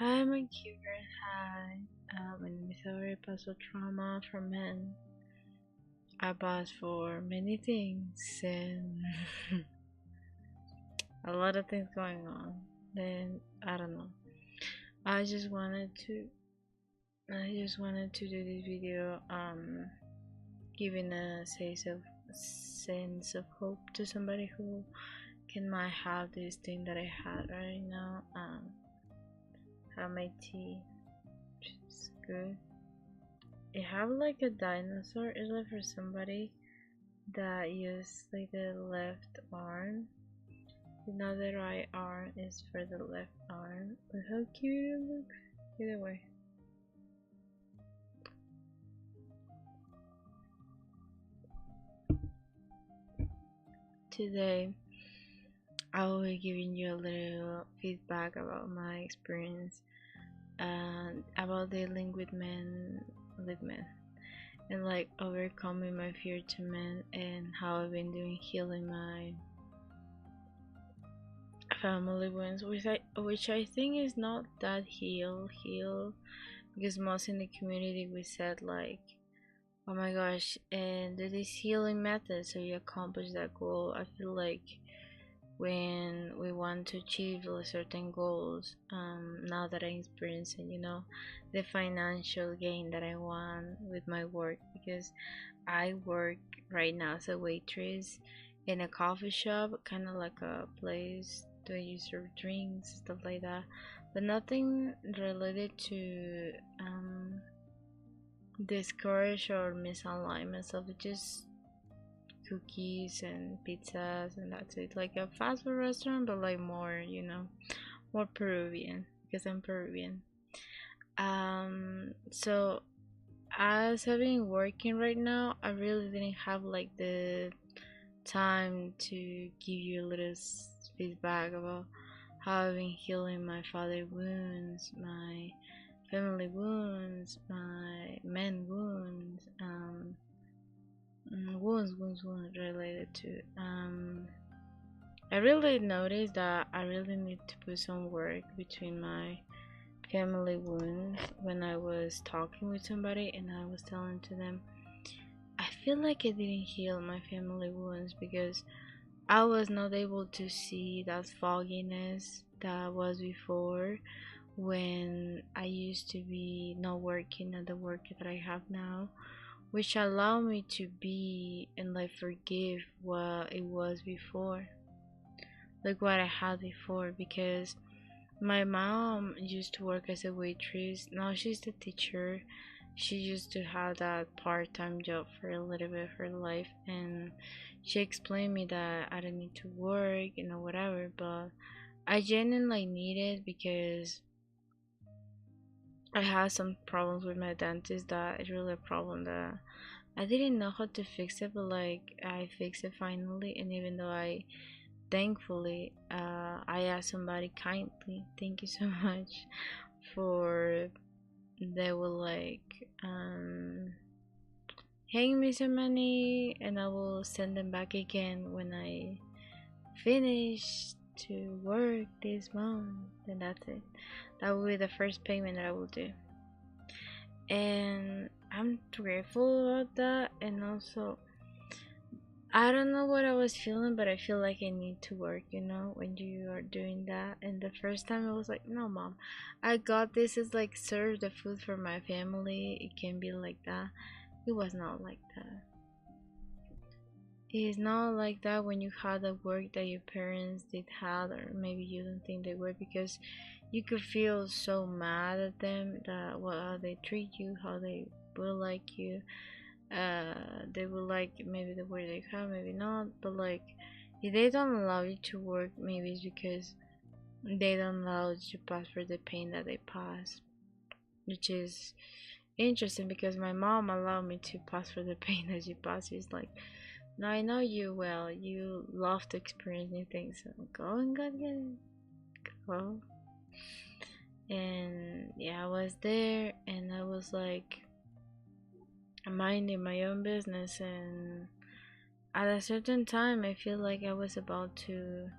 Hi, Monkyvers. Hi. My name is Auri. Paso trauma for men. I pass for many things and a lot of things going on. Then I don't know. I just wanted to. I just wanted to do this video. Giving a sense of hope to somebody who can might have this thing that I had right now. Have my tea, which is good. I have like a dinosaur. It's like for somebody that uses like the left arm. Now the right arm is for the left arm. Look how cute it looks. Either way. Today I will be giving you a little feedback about my experience and about dealing with men and like overcoming my fear to men and how I've been doing healing my family wounds, which I think is not that heal because most in the community we said like, oh my gosh, and do this healing method so you accomplish that goal. I feel like when we want to achieve certain goals, now that I'm experiencing, the financial gain that I want with my work, because I work right now as a waitress in a coffee shop, kind of like a place where you serve drinks, stuff like that, but nothing related to discourage or misalignment stuff. It's just cookies and pizzas and that's it, like a fast food restaurant, but like more, more Peruvian, because I'm Peruvian. So as I've been working right now, I really didn't have like the time to give you a little feedback about how I've been healing my father wounds, my family wounds, my men wounds, wounds related to. I really noticed that I really need to put some work between my family wounds when I was talking with somebody and I was telling to them I feel like I didn't heal my family wounds because I was not able to see that fogginess that was before, when I used to be not working at the work that I have now, which allowed me to be and like forgive what it was before, like what I had before, because my mom used to work as a waitress. Now she's a teacher. She used to have that part-time job for a little bit of her life, and she explained me that I don't need to work, whatever, but I genuinely need it because I had some problems with my dentist that is really a problem that I didn't know how to fix it, but like I fixed it finally. And even though I thankfully I asked somebody kindly, thank you so much, for they will like hang me some money and I will send them back again when I finish to work this month, and that's it. That will be the first payment that I will do, and I'm grateful about that. And also I don't know what I was feeling, but I feel like I need to work, when you are doing that. And the first time I was like, no, mom, I got this. Is like serve the food for my family. It can be like that. It was not like that. It's not like that when you had the work that your parents did have, or maybe you don't think they were, because you could feel so mad at them that how they treat you, how they will like you. They will like maybe the work they have, maybe not, but like if they don't allow you to work, maybe it's because they don't allow you to pass for the pain that they pass, which is interesting because my mom allowed me to pass for the pain that she passed. She's like, no, I know you well, you love to experience new things, so go and get it, go. And yeah, I was there and I was like minding my own business, and at a certain time I feel like I was about to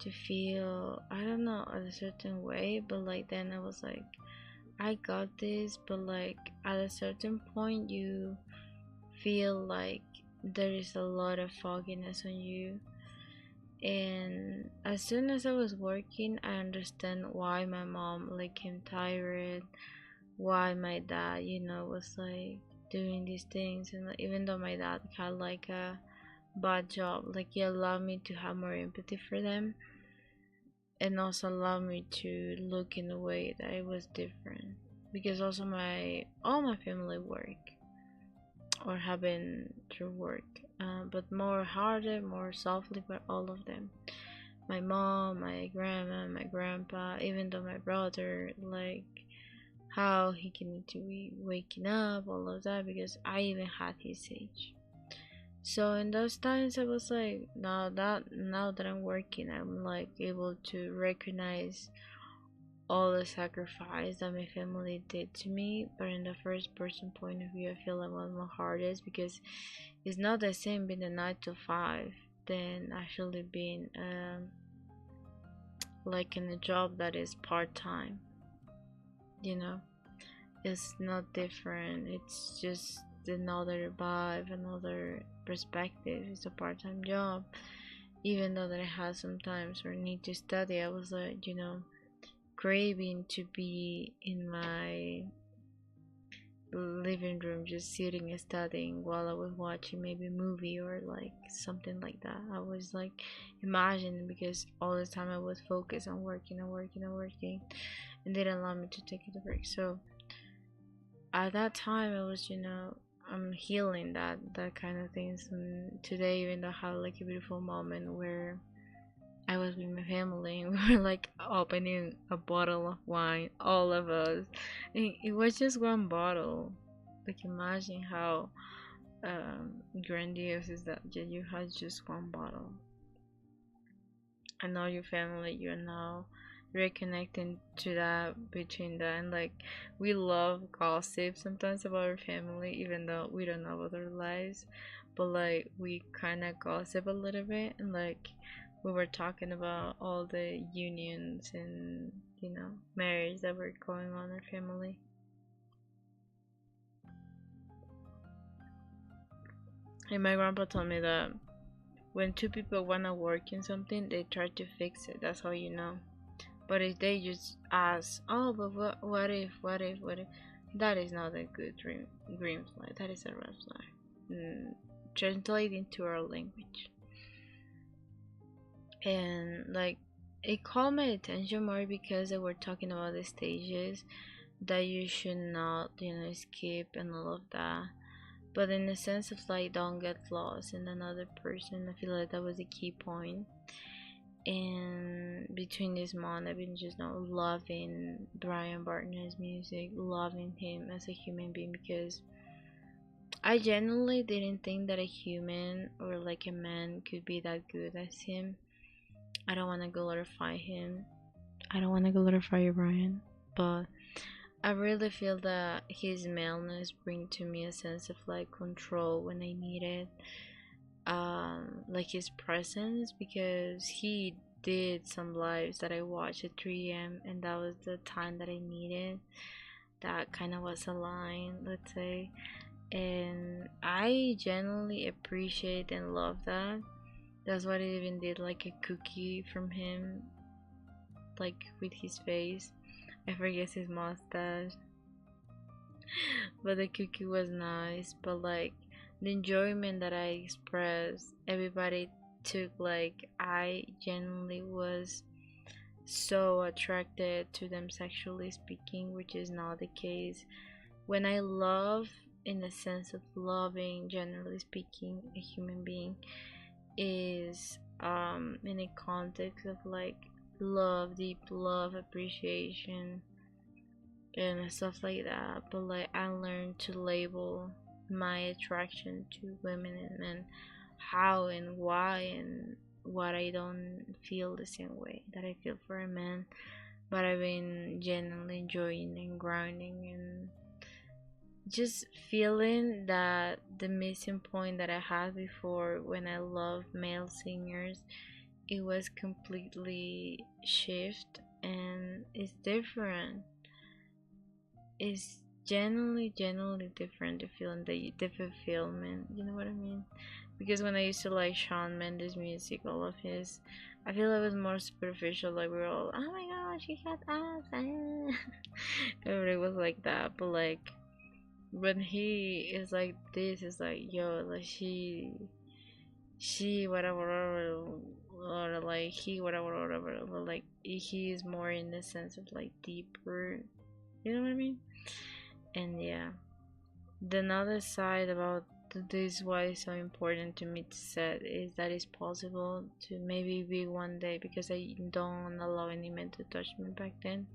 to feel, I don't know, a certain way, but like then I was like, I got this. But like at a certain point you feel like there is a lot of fogginess on you. And as soon as I was working, I understand why my mom like came tired, why my dad, was like doing these things. And like, even though my dad had like a bad job, like he allowed me to have more empathy for them, and also allowed me to look in a way that it was different, because also all my family work or have been through work, but more harder, more softly, but all of them, my mom, my grandma, my grandpa, even though my brother, like how he can need to be waking up, all of that, because I even had his age. So in those times I was like, now that I'm working, I'm like able to recognize all the sacrifice that my family did to me. But in the first person point of view, I feel like one of my hardest, because it's not the same being a 9 to 5 than actually being like in a job that is part-time. It's not different, it's just another vibe, another perspective. It's a part-time job. Even though that I had sometimes or need to study, I was like, craving to be in my living room just sitting and studying while I was watching maybe a movie or like something like that. I was like imagining, because all the time I was focused on working and working and working, and didn't allow me to take a break. So at that time I was, I'm healing that kind of things. And today, even though I have like a beautiful moment where I was with my family and we were like opening a bottle of wine, all of us. And it was just one bottle. Like imagine how grandiose is that you had just one bottle. And now your family, you're now reconnecting to that, between that. And like we love gossip sometimes about our family, even though we don't know about their lives. But like we kind of gossip a little bit, and like we were talking about all the unions and marriage that were going on in our family. And my grandpa told me that when two people want to work in something, they try to fix it. That's how you know. But if they just ask, oh, but what if, that is not a good green flag. That is a red flag. Translate into our language. And like it caught my attention more because they were talking about the stages that you should not, skip and all of that. But in the sense of like don't get lost in another person, I feel like that was a key point. And between this month, I've been just not loving Brian Bartner's music, loving him as a human being, because I genuinely didn't think that a human or like a man could be that good as him. I don't want to glorify him. I don't want to glorify Brian, but I really feel that his maleness bring to me a sense of like control when I need it. Like his presence, because he did some lives that I watched at 3 a.m. and that was the time that I needed. That kind of was a line, let's say, and I genuinely appreciate and love that. That's why I even did like a cookie from him, like with his face. I forget his mustache, but the cookie was nice. But like the enjoyment that I expressed, everybody took like I genuinely was so attracted to them sexually speaking, which is not the case. When I love, in the sense of loving, generally speaking, a human being, is in a context of like love, deep love, appreciation, and stuff like that. But like I learned to label my attraction to women and men, how and why and what I don't feel the same way that I feel for a man. But I've been genuinely enjoying and grinding and just feeling that the missing point that I had before when I love male singers it was completely shift, and it's different. It's genuinely different, the feeling, the fulfillment, you know what I mean? Because when I used to like Shawn Mendes music, all of his, I feel it was more superficial, like we were all, oh my gosh, he got ass, everybody was like that. But like when he is like this, it's like, yo, like she whatever, or like he whatever, but like he is more in the sense of like deeper, you know what I mean? And yeah, the another side about this, why it's so important to me to set, is that it's possible to maybe be one day, because I don't allow any men to touch me back then,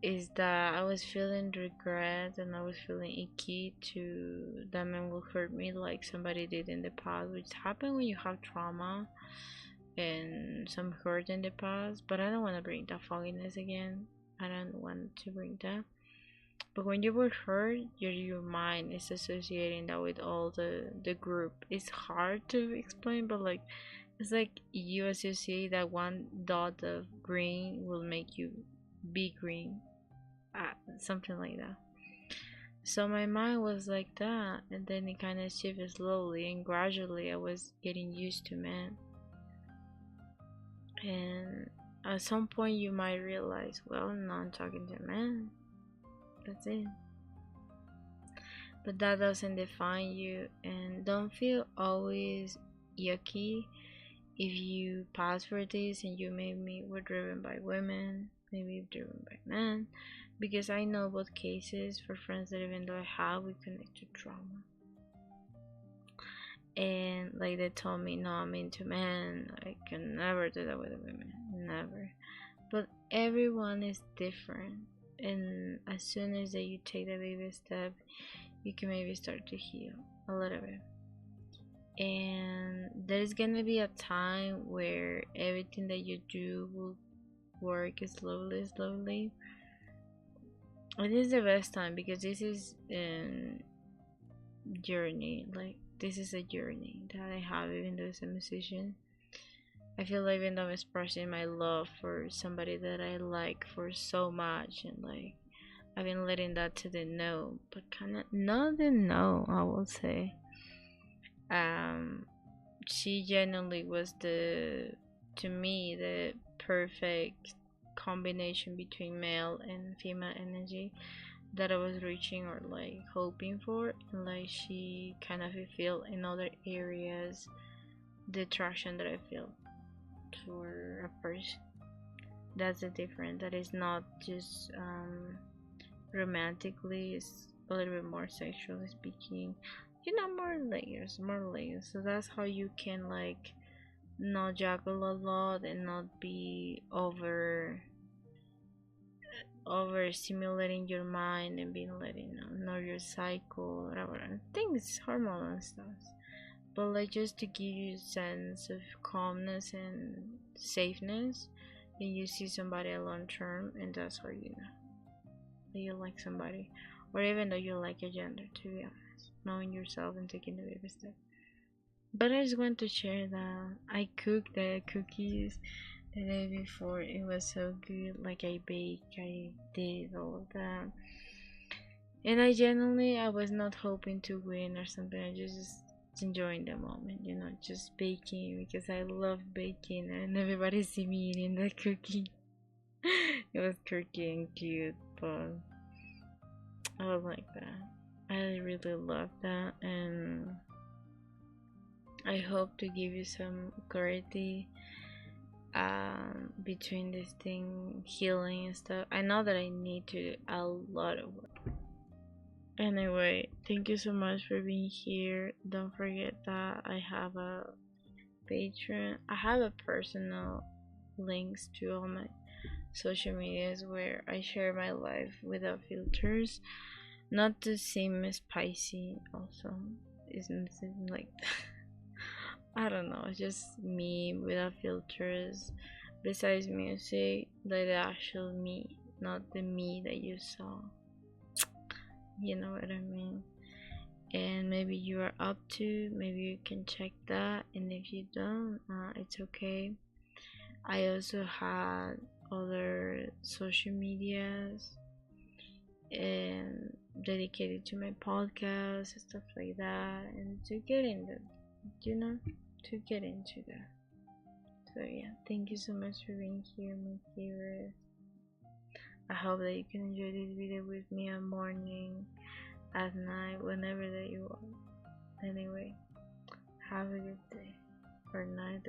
is that I was feeling regret and I was feeling icky to that men will hurt me like somebody did in the past, which happened when you have trauma and some hurt in the past. But I don't want to bring that fogginess again. I don't want to bring that. But when you were hurt, your mind is associating that with all the group. It's hard to explain, but like it's like you associate that one dot of green will make you be green, something like that. So my mind was like that, and then it kind of shifted slowly and gradually. I was getting used to men, and at some point you might realize, well, now I'm talking to men. That's it. But that doesn't define you, and don't feel always yucky if you pass for this and you maybe were driven by women, maybe driven by men, because I know both cases for friends that even though I have, we connect to trauma. And like they told me, no, I'm into men, I can never do that with women, never. But everyone is different, and as soon as that you take the baby step, you can maybe start to heal a little bit. And there's gonna be a time where everything that you do will work slowly. And this is the best time, because this is a journey. Like this is a journey that I have, even though as a musician. I feel like even though I'm expressing my love for somebody that I like for so much, and like I've been letting that to the no, but kind of not the no, I will say. Um, she genuinely was to me, the perfect combination between male and female energy that I was reaching or like hoping for, and like she kind of fulfilled in other areas the attraction that I feel for a person. That's the difference. That is not just romantically, it's a little bit more sexually speaking, more layers. So that's how you can like not juggle a lot and not be over stimulating your mind and being letting know your cycle, whatever things, hormonal and stuff. But like just to give you a sense of calmness and safeness, and you see somebody a long term, and that's how you know that you like somebody, or even though you like a gender, to be honest, knowing yourself and taking the baby step. But I just want to share that I cooked the cookies the day before. It was so good. Like I baked, I did all of that, and I was not hoping to win or something. I just enjoying the moment, just baking, because I love baking, and everybody see me eating the cookie. It was quirky and cute, but I was like that. I really love that, and I hope to give you some clarity between this thing, healing and stuff. I know that I need to do a lot of work. Anyway, thank you so much for being here. Don't forget that I have a Patreon. I have a personal links to all my social medias where I share my life without filters. Not to seem spicy, also isn't like I don't know, just me without filters. Besides music, like the actual me, not the me that you saw. You know what I mean? and maybe you are up to, maybe you can check that, and if you don't, it's okay. I also had other social medias and dedicated to my podcast and stuff like that, and to get in the, you know, to get into that. So yeah, thank you so much for being here, my favorites. I hope that you can enjoy this video with me at morning, at night, whenever that you want. Anyway, have a good day or night.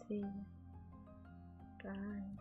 See you. Bye.